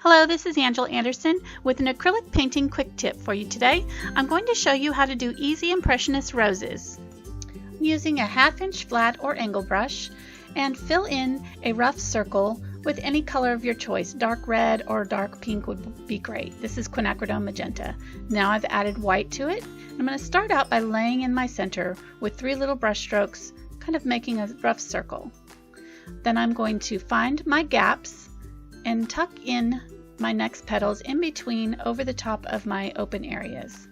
Hello, this is Angela Anderson with an acrylic painting quick tip for you today. I'm going to show you how to do easy Impressionist roses. I'm using a 1/2 inch flat or angle brush and fill in a rough circle with any color of your choice. Dark red or dark pink would be great. This is quinacridone magenta. Now I've added white to it. I'm going to start out by laying in my center with 3 little brush strokes, kind of making a rough circle. Then I'm going to find my gaps and tuck in my next petals in between over the top of my open areas.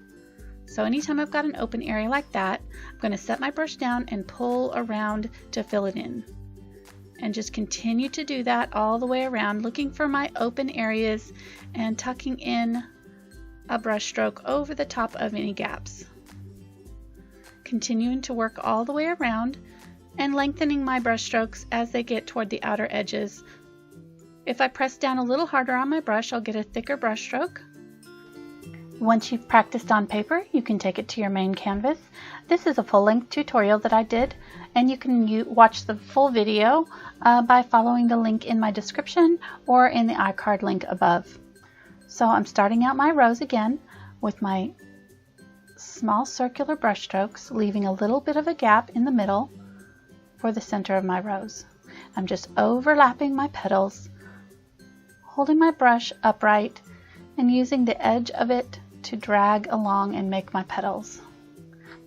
So anytime I've got an open area like that, I'm going to set my brush down and pull around to fill it in. And just continue to do that all the way around, looking for my open areas and tucking in a brush stroke over the top of any gaps. Continuing to work all the way around and lengthening my brush strokes as they get toward the outer edges. If I press down a little harder on my brush, I'll get a thicker brush stroke. Once you've practiced on paper, you can take it to your main canvas. This is a full-length tutorial that I did, and you can watch the full video by following the link in my description or in the iCard link above. So I'm starting out my rose again with my small circular brush strokes, leaving a little bit of a gap in the middle for the center of my rose. I'm just overlapping my petals, holding my brush upright and using the edge of it to drag along and make my petals.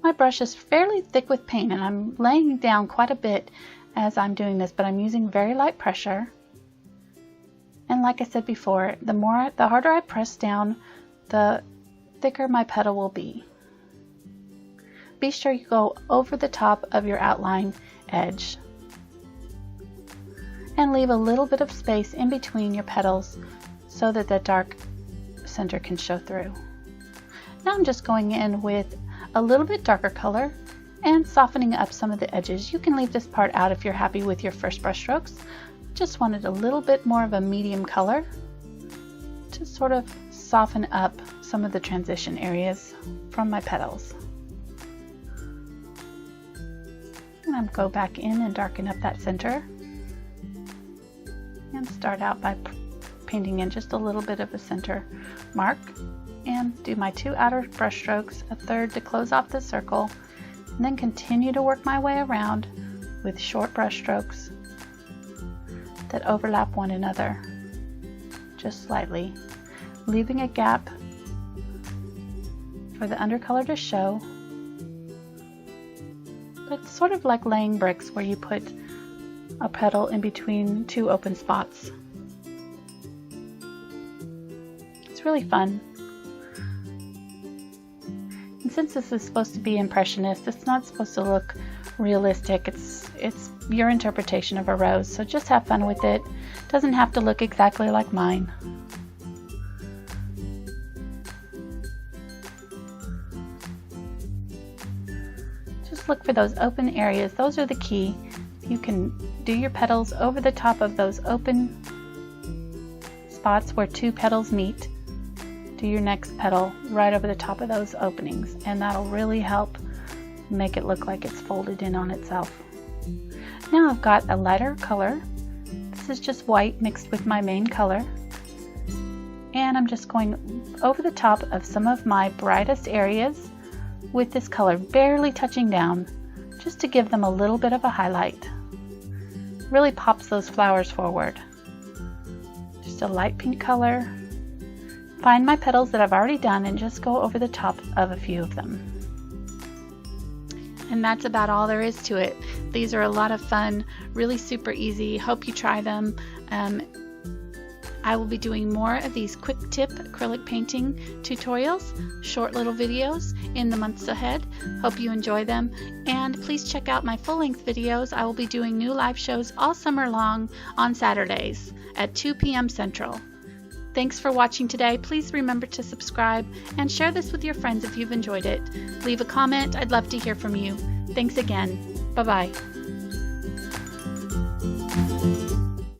My brush is fairly thick with paint and I'm laying down quite a bit as I'm doing this, but I'm using very light pressure. And like I said before, the harder I press down, the thicker my petal will be. Be sure you go over the top of your outline edge and leave a little bit of space in between your petals so that the dark center can show through. Now I'm just going in with a little bit darker color and softening up some of the edges. You can leave this part out if you're happy with your first brush strokes. Just wanted a little bit more of a medium color to sort of soften up some of the transition areas from my petals. And I'm go back in and darken up that center and start out by painting in just a little bit of a center mark and do my 2 outer brush strokes, a third to close off the circle, and then continue to work my way around with short brush strokes that overlap one another just slightly, leaving a gap for the undercolor to show. But it's sort of like laying bricks where you put a petal in between 2 open spots. It's really fun. And since this is supposed to be Impressionist, it's not supposed to look realistic. It's your interpretation of a rose, so just have fun with it. It doesn't have to look exactly like mine. Just look for those open areas. Those are the key. You can do your petals over the top of those open spots where 2 petals meet. Do your next petal right over the top of those openings, and that'll really help make it look like it's folded in on itself. Now I've got a lighter color. This is just white mixed with my main color. And I'm just going over the top of some of my brightest areas with this color, barely touching down, just to give them a little bit of a highlight. Really pops those flowers forward. Just a light pink color. Find my petals that I've already done and just go over the top of a few of them. And that's about all there is to it. These are a lot of fun, really super easy. Hope you try them. I will be doing more of these quick tip acrylic painting tutorials, short little videos in the months ahead. Hope you enjoy them, and please check out my full-length videos. I will be doing new live shows all summer long on Saturdays at 2 p.m. Central. Thanks for watching today. Please remember to subscribe and share this with your friends if you've enjoyed it. Leave a comment. I'd love to hear from you. Thanks again. Bye-bye.